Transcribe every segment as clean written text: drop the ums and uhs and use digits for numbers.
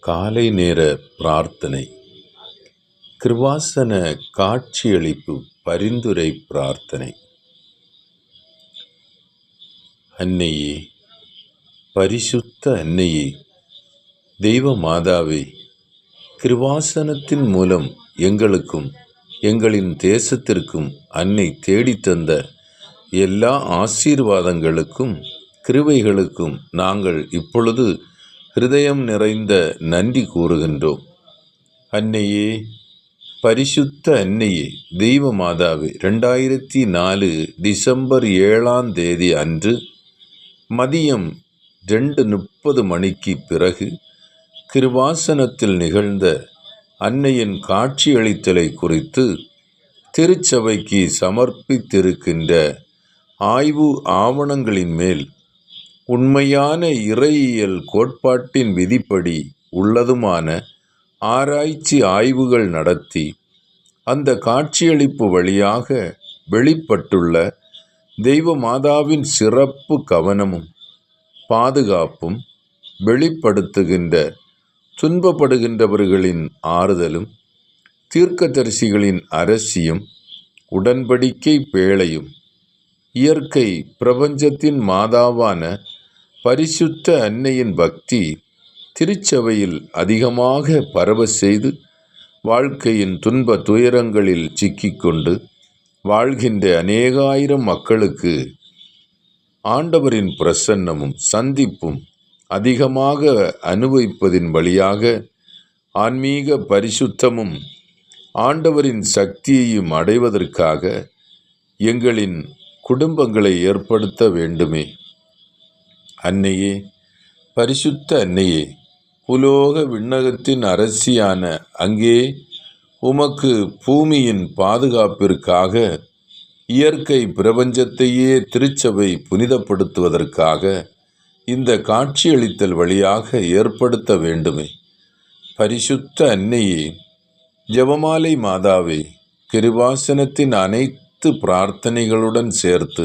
காலை நேர பிரார்த்தனை. கிருபாசன காட்சியளிப்பு பரிந்துரை பிரார்த்தனை. அன்னையே, பரிசுத்த அன்னையே, தெய்வ மாதாவே, கிருபாசனத்தின் மூலம் எங்களுக்கும் எங்களின் தேசத்திற்கும் அன்னை தேடித்தந்த எல்லா ஆசீர்வாதங்களுக்கும் கிருபைகளுக்கும் நாங்கள் இப்பொழுது ஹிருதயம் நிறைந்த நன்றி கூறுகின்றோம். அன்னையே, பரிசுத்த அன்னையே, தெய்வ மாதாவே, 2004 டிசம்பர் 7 அன்று மதியம் 2:30 மணிக்கு பிறகு கிருபாசனத்தில் நிகழ்ந்த அன்னையின் காட்சியளித்தலை குறித்து திருச்சபைக்கு சமர்ப்பித்திருக்கின்ற ஆய்வு ஆவணங்களின் மேல் உண்மையான இறையியல் கோட்பாட்டின் விதிப்படி உள்ளதுமான ஆராய்ச்சி ஆய்வுகள் நடத்தி அந்த காட்சியளிப்பு வழியாக வெளிப்பட்டுள்ள தெய்வ மாதாவின் சிறப்பு கவனமும் பாதுகாப்பும் வெளிப்படுத்துகின்ற துன்பப்படுகின்றவர்களின் ஆறுதலும் தீர்க்கதரிசிகளின் அரசியும் உடன்படிக்கை பேழையும் இயற்கை பிரபஞ்சத்தின் மாதாவான பரிசுத்த அன்னையின் பக்தி திருச்சபையில் அதிகமாக பரவ செய்து வாழ்க்கையின் துன்ப துயரங்களில் சிக்கிக்கொண்டு வாழ்கின்ற அநேகாயிரம் மக்களுக்கு ஆண்டவரின் பிரசன்னமும் சந்திப்பும் அதிகமாக அனுபவிப்பதின் வழியாக ஆன்மீக பரிசுத்தமும் ஆண்டவரின் சக்தியையும் அடைவதற்காக எங்களின் குடும்பங்களை ஏற்படுத்த வேண்டுமே. அன்னையே, பரிசுத்த அன்னையே, புலோக விண்ணகத்தின் அரசியான அங்கே உமக்கு பூமியின் பாதுகாப்பிற்காக இயற்கை பிரபஞ்சத்தையே திருச்சபை புனிதப்படுத்துவதற்காக இந்த காட்சியளித்தல் வழியாக ஏற்படுத்த வேண்டுமே. பரிசுத்த அன்னையே, ஜெபமாலை மாதாவே, கிருபாசனத்தின் அனைத்து பிரார்த்தனைகளுடன் சேர்த்து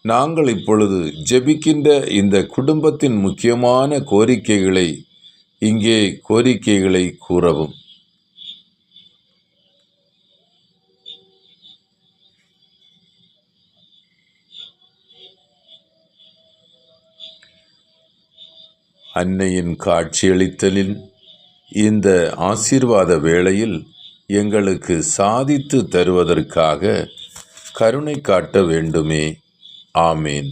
நாங்கள் இப்பொழுது ஜெபிக்கின்ற இந்த குடும்பத்தின் முக்கியமான கோரிக்கைகளை இங்கே கோரிக்கைகளை கூறவும். அன்னையின் காட்சியளித்தலில் இந்த ஆசீர்வாத வேளையில் எங்களுக்கு சாதித்து தருவதற்காக கருணை காட்ட வேண்டுமே. ஆமேன்.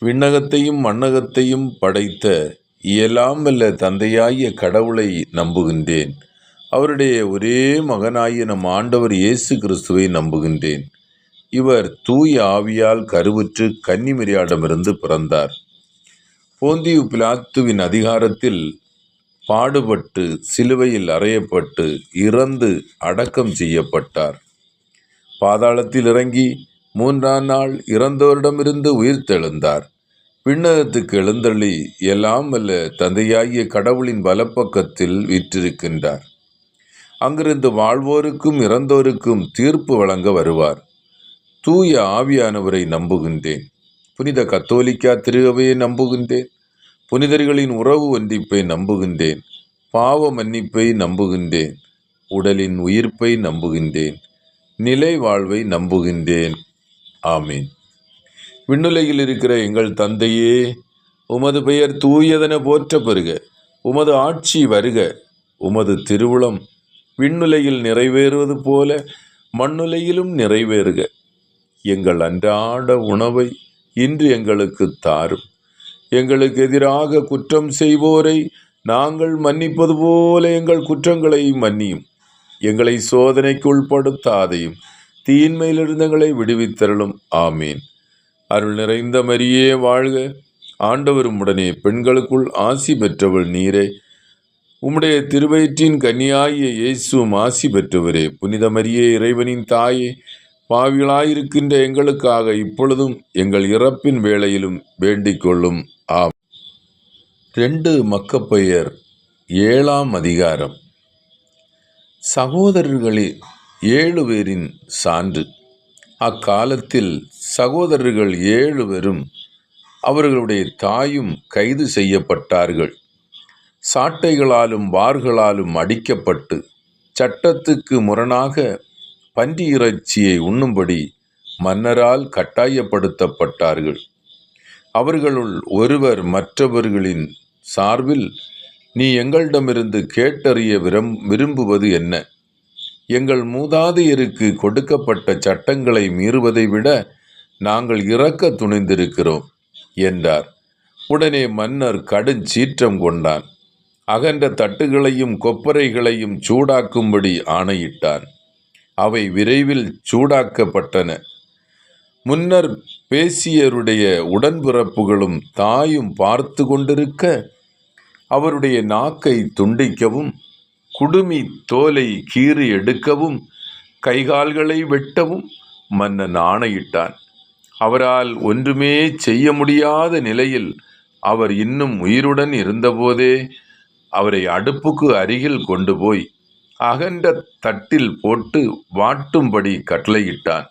விண்ணகத்தையும் மண்ணகத்தையும் படைத்த இயலாம் வல்ல தந்தையாகிய கடவுளை நம்புகின்றேன். அவருடைய ஒரே மகனாகிய நம் ஆண்டவர் இயேசு கிறிஸ்துவை நம்புகின்றேன். இவர் தூய ஆவியால் கருவுற்று கன்னிமரியாடமிருந்து பிறந்தார். போந்தியு பிலாத்துவின் அதிகாரத்தில் பாடுபட்டு சிலுவையில் அறையப்பட்டு இறந்து அடக்கம் செய்யப்பட்டார். பாதாளத்தில் இறங்கி 3ஆம் நாள் இறந்தோரிடமிருந்து உயிர்த்தெழுந்தார். விண்ணகத்துக்கு எழுந்தள்ளி எல்லாம் வல்ல தந்தையாகிய கடவுளின் வலப்பக்கத்தில் வீற்றிருக்கின்றார். அங்கிருந்து வாழ்வோருக்கும் இறந்தோருக்கும் தீர்ப்பு வழங்க வருவார். தூய ஆவியானவரை நம்புகின்றேன். புனித கத்தோலிக்கா திருவையை நம்புகின்றேன். புனிதர்களின் உறவு ஒன்றிப்பை நம்புகின்றேன். பாவ மன்னிப்பை நம்புகின்றேன். உடலின் உயிர்ப்பை நம்புகின்றேன். நிலை வாழ்வை நம்புகின்றேன். ஆமீன். விண்ணுலகில் இருக்கிற எங்கள் தந்தையே, உமது பெயர் தூயதென போற்ற பெறுக. உமது ஆட்சி வருக. உமது திருவுளம் விண்ணுலகில் நிறைவேறுவது போல மண்ணுலகிலும் நிறைவேறுக. எங்கள் அன்றாட உணவை இன்று எங்களுக்கு தாரும். எங்களுக்கு எதிராக குற்றம் செய்வோரை நாங்கள் மன்னிப்பது போல எங்கள் குற்றங்களை மன்னியும். எங்களை சோதனைக்கு உட்படுத்தாதையும் தீன்மையிலிருந்து எங்களை விடுவித்தருளும். ஆமீன். அருள் நிறைந்த மரியே வாழ்க. ஆண்டவர் உம்முடனே, பெண்களுக்குள் ஆசி பெற்றவள் நீரே. உம்முடைய திருவயிற்றின் கன்னியாகிய இயேசுவும் ஆசி பெற்றவரே. புனித மரியே, இறைவனின் தாயே, பாவிகளாயிருக்கின்ற எங்களுக்காக இப்பொழுதும் எங்கள் இறப்பின் வேளையிலும் வேண்டிக் கொள்ளும். ஆம். 2 மக்கப்பயர் 7ஆம் அதிகாரம். சகோதரர்களில் 7 பேரின் சான்று. அக்காலத்தில் சகோதரர்கள் 7 பேரும் அவர்களுடைய தாயும் கைது செய்யப்பட்டார்கள். சாட்டைகளாலும் வார்களாலும் அடிக்கப்பட்டு சட்டத்துக்கு முரணாக பன்றி இறைச்சியை உண்ணும்படி மன்னரால் கட்டாயப்படுத்தப்பட்டார்கள். அவர்களுள் ஒருவர் மற்றவர்களின் சார்பில், நீ எங்களிடமிருந்து கேட்டறிய விரும்புவது என்ன? எங்கள் மூதாதையருக்கு கொடுக்கப்பட்ட சட்டங்களை மீறுவதை விட நாங்கள் இறக்க துணிந்திருக்கிறோம் என்றார். உடனே மன்னர் கடுஞ்சீற்றம் கொண்டான். அகன்ற தட்டுகளையும் கொப்பரைகளையும் சூடாக்கும்படி ஆணையிட்டான். அவை விரைவில் சூடாக்கப்பட்டன. முன்னர் பேசியருடைய உடன்பிறப்புகளும் தாயும் பார்த்து கொண்டிருக்க, அவருடைய நாக்கை துண்டிக்கவும், குடுமி தோலை கீறி எடுக்கவும், கைகால்களை வெட்டவும் மன்னன் ஆணையிட்டான். அவரால் ஒன்றுமே செய்ய முடியாத நிலையில் அவர் இன்னும் உயிருடன் இருந்தபோதே அவரை அடுப்புக்கு அருகில் கொண்டு போய் அகன்ற தட்டில் போட்டு வாட்டும்படி கட்டளையிட்டான்.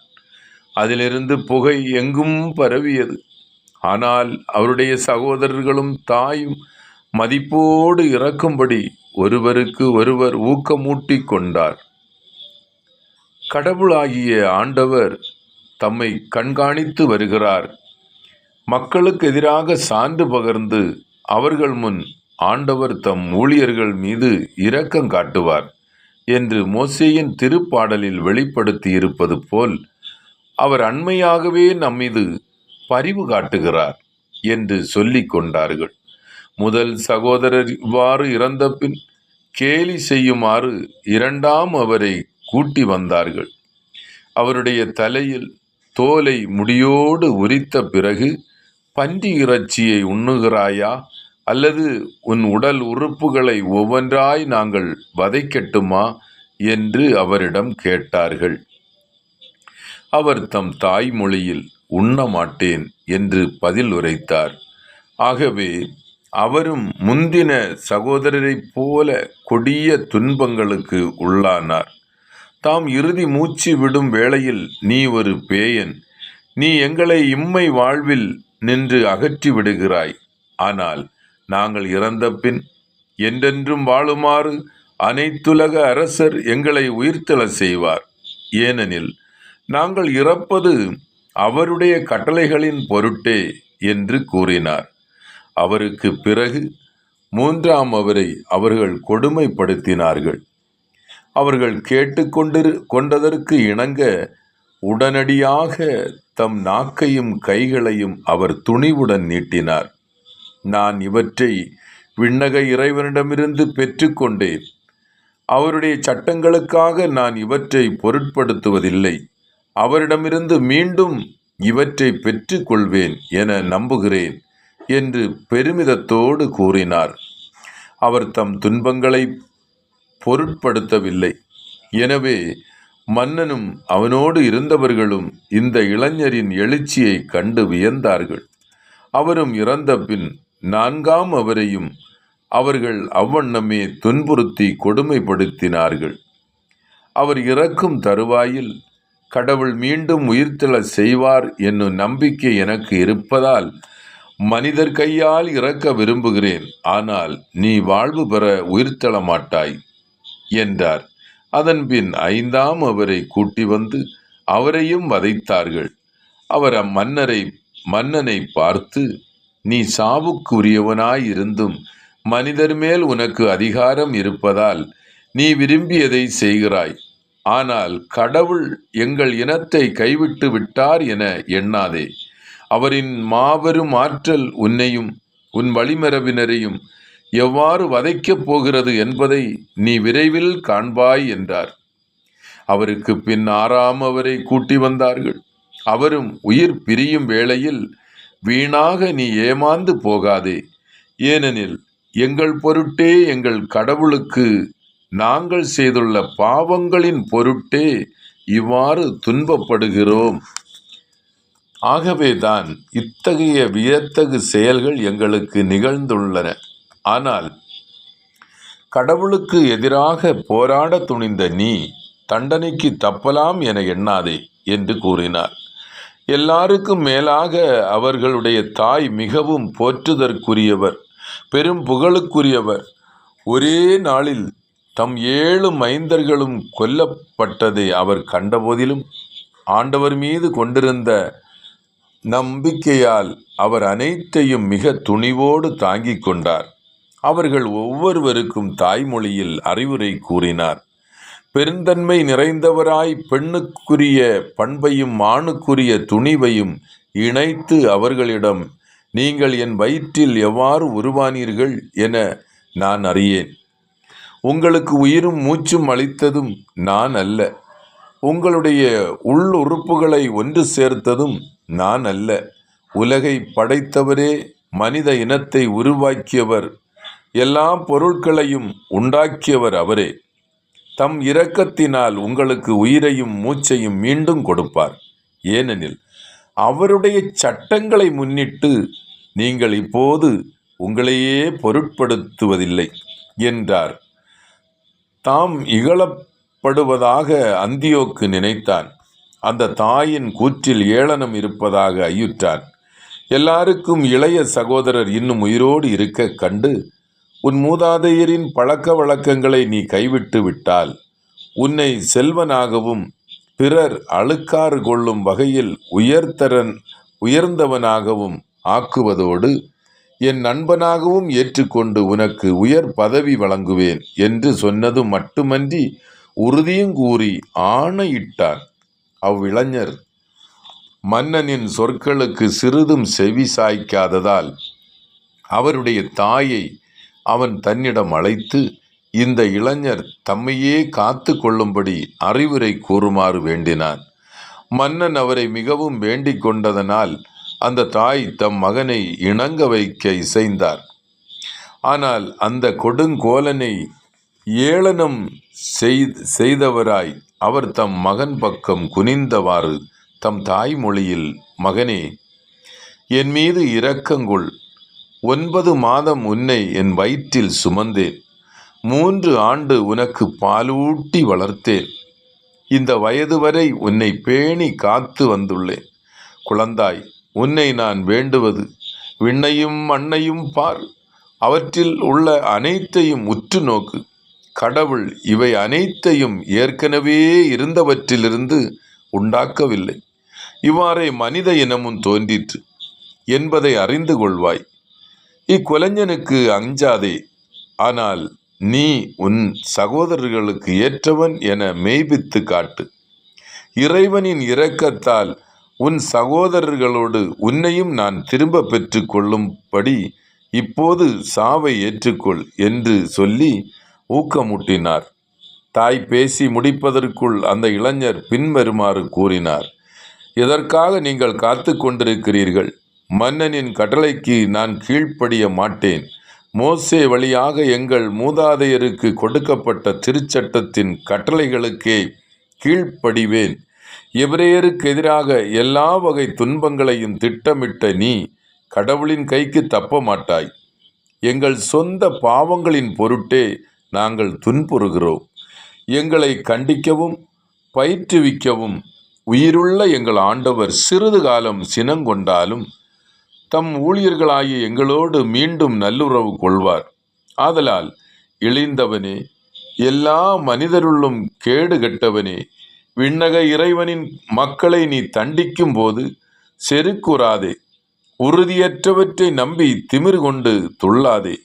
அதிலிருந்து புகை எங்கும் பரவியது. ஆனால் அவருடைய சகோதரர்களும் தாயும் மதிப்போடு இறக்கும்படி ஒருவருக்கு ஒருவர் ஊக்கமூட்டி கொண்டார். கடவுளாகிய ஆண்டவர் தம்மை கண்காணித்து வருகிறார். மக்களுக்கு எதிராக சான்று பகர்ந்து அவர்கள் முன் ஆண்டவர் தம் ஊழியர்கள் மீது இரக்கம் காட்டுவார் என்று மோசேயின் திருப்பாடலில் வெளிப்படுத்தி இருப்பது போல் அவர் அண்மையாகவே நம்மீது பரிவு காட்டுகிறார் என்று சொல்லிக் கொண்டார்கள். முதல் சகோதரர் இவ்வாறு இறந்த பின் கேலி செய்யுமாறு இரண்டாம் அவரை கூட்டி வந்தார்கள். அவருடைய தலையில் தோலை முடியோடு உரித்த பிறகு, பன்றி இறைச்சியை உண்ணுகிறாயா, அல்லது உன் உடல் உறுப்புகளை ஒவ்வொன்றாய் நாங்கள் வதைக்கட்டுமா என்று அவரிடம் கேட்டார்கள். அவர் தம் தாய்மொழியில் உண்ண மாட்டேன் என்று பதில் உரைத்தார். ஆகவே அவரும் முந்தின சகோதரரைப் போல கொடிய துன்பங்களுக்கு உள்ளானார். தாம் இறுதி மூச்சு விடும் வேளையில், நீ ஒரு பேயன், நீ எங்களை இம்மை வாழ்வில் நின்று அகற்றி விடுகிறாய். ஆனால் நாங்கள் இறந்த பின் என்றென்றும் வாழுமாறு அனைத்துலக அரசர் எங்களை உயிர்த்தெழ செய்வார். ஏனெனில் நாங்கள் இறப்பது அவருடைய கட்டளைகளின் பொருட்டே என்று கூறினார். அவருக்கு பிறகு மூன்றாம் அவரை அவர்கள் கொடுமைப்படுத்தினார்கள். அவர்கள் கொண்டதற்கு இணங்க உடனடியாக தம் நாக்கையும் கைகளையும் அவர் துணிவுடன் நீட்டினார். நான் இவற்றை விண்ணக இறைவனிடமிருந்து பெற்றுக்கொண்டேன். அவருடைய சட்டங்களுக்காக நான் இவற்றை பொருட்படுத்துவதில்லை. அவரிடமிருந்து மீண்டும் இவற்றை பெற்றுக்கொள்வேன் என நம்புகிறேன் என்று பெருமிதத்தோடு கூறினார். அவர் தம் துன்பங்களை பொருட்படுத்தவில்லை. எனவே மன்னனும் அவனோடு இருந்தவர்களும் இந்த இளைஞரின் எழுச்சியை கண்டு வியந்தார்கள். அவரும் இறந்த பின் நான்காம் அவரையும் அவர்கள் அவ்வண்ணமே துன்புறுத்தி கொடுமைப்படுத்தினார்கள். அவர் இறக்கும் தருவாயில், கடவுள் மீண்டும் உயிர்த்தெழ செய்வார் என்னும் நம்பிக்கை எனக்கு இருப்பதால் மனிதர் கையால் இறக்க விரும்புகிறேன். ஆனால் நீ வாழ்வு பெற உயிர்த்தெழ மாட்டாய் என்றார். அதன்பின் ஐந்தாம் அவரை கூட்டி வந்து அவரையும் வதைத்தார்கள். அவர் மன்னனை பார்த்து, நீ சாவுக்குரியவனாயிருந்தும் மனிதர் மேல் உனக்கு அதிகாரம் இருப்பதால் நீ விரும்பியதை செய்கிறாய். ஆனால் கடவுள் எங்கள் இனத்தை கைவிட்டு விட்டார் என எண்ணாதே. அவரின் மாபெரும் ஆற்றல் உன்னையும் உன் வழிமரபினரையும் எவ்வாறு வதைக்கப் போகிறது என்பதை நீ விரைவில் காண்பாய் என்றார். அவருக்கு பின் ஆறாம் அவரை கூட்டி வந்தார்கள். அவரும் உயிர் பிரியும் வேளையில், வீணாக நீ ஏமாந்து போகாதே. ஏனெனில் எங்கள் பொருட்டே, எங்கள் கடவுளுக்கு நாங்கள் செய்துள்ள பாவங்களின் பொருட்டே இவ்வாறு துன்பப்படுகிறோம். ஆகவேதான் இத்தகைய வியத்தகு செயல்கள் எங்களுக்கு நிகழ்ந்துள்ளன. ஆனால் கடவுளுக்கு எதிராக போராட துணிந்த நீ தண்டனைக்கு தப்பலாம் என எண்ணாதே என்று கூறினார். எல்லாருக்கும் மேலாக அவர்களுடைய தாய் மிகவும் போற்றுதற்குரியவர், பெரும் புகழுக்குரியவர். ஒரே நாளில் தம் 7 மைந்தர்களும் கொல்லப்பட்டதை அவர் கண்டபோதிலும் ஆண்டவர் மீது கொண்டிருந்த நம்பிக்கையால் அவர் அனைத்தையும் மிக துணிவோடு தாங்கிக் கொண்டார். அவர்கள் ஒவ்வொருவருக்கும் தாய்மொழியில் அறிவுரை கூறினார். பெருந்தன்மை நிறைந்தவராய் பெண்ணுக்குரிய பண்பையும் ஆணுக்குரிய துணிவையும் இணைத்து அவர்களிடம், நீங்கள் என் வயிற்றில் எவ்வாறு உருவானீர்கள் என நான் அறியேன். உங்களுக்கு உயிரும் மூச்சும் அளித்ததும் நான் அல்ல. உங்களுடைய உள்ளுறுப்புகளை ஒன்று சேர்த்ததும் நான் அல்ல. உலகை படைத்தவரே, மனித இனத்தை உருவாக்கியவர், எல்லா பொருட்களையும் உண்டாக்கியவர் அவரே. தம் இரக்கத்தினால் உங்களுக்கு உயிரையும் மூச்சையும் மீண்டும் கொடுப்பார். ஏனெனில் அவருடைய சட்டங்களை முன்னிட்டு நீங்கள் இப்போது உங்களையே பொருட்படுத்துவதில்லை என்றார். தாம் இகழப்படுவதாக அந்தியோக்கு நினைத்தான். அந்த தாயின் கூற்றில் ஏளனம் இருப்பதாக ஐயுற்றான். எல்லாருக்கும் இளைய சகோதரர் இன்னும் உயிரோடு இருக்க கண்டு, உன் மூதாதையரின் பழக்க வழக்கங்களை நீ கைவிட்டு விட்டால் உன்னை செல்வனாகவும் பிறர் அழுக்காறு கொள்ளும் வகையில் உயர்ந்தவனாகவும் ஆக்குவதோடு என் நண்பனாகவும் ஏற்றுக்கொண்டு உனக்கு உயர் பதவி வழங்குவேன் என்று சொன்னது மட்டுமன்றி உறுதியும் கூறி ஆணையிட்டான். அவ்விளைஞர் மன்னனின் சொற்களுக்கு சிறிதும் செவி சாய்க்காததால் அவருடைய தாயை அவன் தன்னிடம் அழைத்து, இந்த இளைஞர் தம்மையே காத்து கொள்ளும்படி அறிவுரை கூறுமாறு வேண்டினான். மன்னன் அவரை மிகவும் வேண்டிக் கொண்டதனால் அந்த தாய் தம் மகனை இணங்க வைக்க இசைந்தார். ஆனால் அந்த கொடுங்கோலனை ஏளனம் செய்தவராய் அவர் தம் மகன் பக்கம் குனிந்தவாறு தம் தாய்மொழியில், மகனே, என் மீது இரக்கங்கொள். 9 மாதம் உன்னை என் வயிற்றில் சுமந்தேன். 3 ஆண்டு உனக்கு பாலூட்டி வளர்த்தேன். இந்த வயது வரை உன்னை பேணி காத்து வந்துள்ளேன். குழந்தாய், உன்னை நான் வேண்டுவது விண்ணையும் மண்ணையும் பார். அவற்றில் உள்ள அனைத்தையும் உற்று நோக்கு. கடவுள் இவை அனைத்தையும் ஏற்கனவே இருந்தவற்றிலிருந்து உண்டாக்கவில்லை. இவ்வாறே மனித இனமும் தோன்றிற்று என்பதை அறிந்து கொள்வாய். இக்கொலைஞனுக்கு அஞ்சாதே. ஆனால் நீ உன் சகோதரர்களுக்கு ஏற்றவன் என மெய்பித்து காட்டு. இறைவனின் இரக்கத்தால் உன் சகோதரர்களோடு உன்னையும் நான் திரும்ப பெற்று கொள்ளும்படி இப்போது சாவை ஏற்றுக்கொள் என்று சொல்லி ஊக்கமூட்டினார். தாய் பேசி முடிப்பதற்குள் அந்த இளைஞர் பின்வருமாறு கூறினார். இதற்காக நீங்கள் காத்து கொண்டிருக்கிறீர்கள். மன்னனின் கட்டளைக்கு நான் கீழ்ப்படிய மாட்டேன். மோசே வழியாக எங்கள் மூதாதையருக்கு கொடுக்கப்பட்ட திருச்சட்டத்தின் கட்டளைகளுக்கே கீழ்ப்படிவேன். எபிரேயருக்கு எதிராக எல்லா வகை துன்பங்களையும் திட்டமிட்ட நீ கடவுளின் கைக்கு தப்ப மாட்டாய். எங்கள் சொந்த பாவங்களின் பொருட்டே நாங்கள் துன்புறுகிறோம். எங்களை கண்டிக்கவும் பயிற்றுவிக்கவும் உயிருள்ள எங்கள் ஆண்டவர் சிறிது காலம் சினங்கொண்டாலும் தம் ஊழியர்களாகிய எங்களோடு மீண்டும் நல்லுறவு கொள்வார். ஆதலால் இழிந்தவனே, எல்லா மனிதருள்ளும் கேடு கெட்டவனே, விண்ணக இறைவனின் மக்களை நீ தண்டிக்கும் போது செருக்குறாதே. உறுதியற்றவற்றை நம்பி திமிர் கொண்டு துள்ளாதே.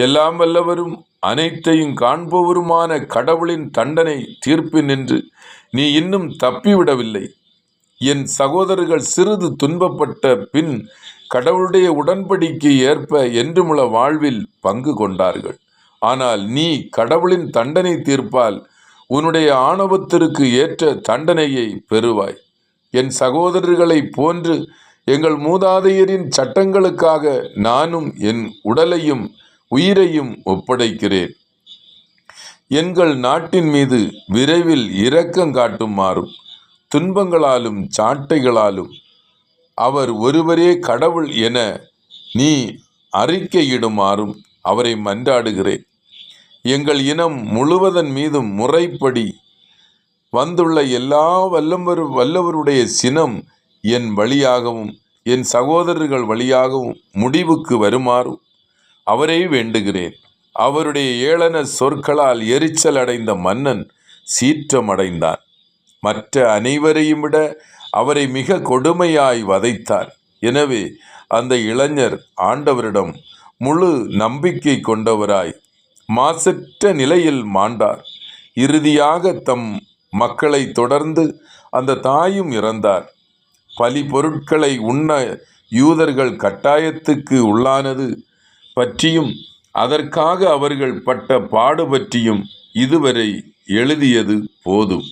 எல்லாம் வல்லவரும் அனைத்தையும் காண்பவருமான கடவுளின் தண்டனை தீர்ப்பு நின்று நீ இன்னும் தப்பிவிடவில்லை. என் சகோதரர்கள் சிறிது துன்பப்பட்ட பின் கடவுளுடைய உடன்படிக்கை ஏற்ப என்றுமுள்ள வாழ்வில் பங்கு கொண்டார்கள். ஆனால் நீ கடவுளின் தண்டனை தீர்ப்பால் உன்னுடைய ஆணவத்திற்கு ஏற்ற தண்டனையை பெறுவாய். என் சகோதரர்களைப் போன்று எங்கள் மூதாதையரின் சட்டங்களுக்காக நானும் என் உடலையும் உயிரையும் ஒப்படைக்கிறேன். எங்கள் நாட்டின் மீது விரைவில் இரக்கம் காட்டுமாறும் துன்பங்களாலும் சாட்டைகளாலும் அவர் ஒருவரே கடவுள் என நீ அறிக்கையிடுமாறும் அவரை மன்றாடுகிறேன். எங்கள் இனம் முழுவதன் மீதும் முறைப்படி வந்துள்ள எல்லா வல்லவருடைய சினம் என் வழியாகவும் என் சகோதரர்கள் வழியாகவும் முடிவுக்கு வருமாறும் அவரை வேண்டுகிறேன். அவருடைய ஏளன சொற்களால் எரிச்சல் அடைந்த மன்னன் சீற்றமடைந்தான். மற்ற அனைவரையும் விட அவரை மிக கொடுமையாய் வதைத்தான். எனவே அந்த இளைஞர் ஆண்டவரிடம் முழு நம்பிக்கை கொண்டவராய் மாசற்ற நிலையில் மாண்டார். இறுதியாக தம் மக்களை தொடர்ந்து அந்த தாயும் இறந்தார். பலி பொருட்களை உண்ண யூதர்கள் கட்டாயத்துக்கு உள்ளானது பற்றியும் அதற்காக அவர்கள் பட்ட பாடு பற்றியும் இதுவரை எழுதியது போதும்.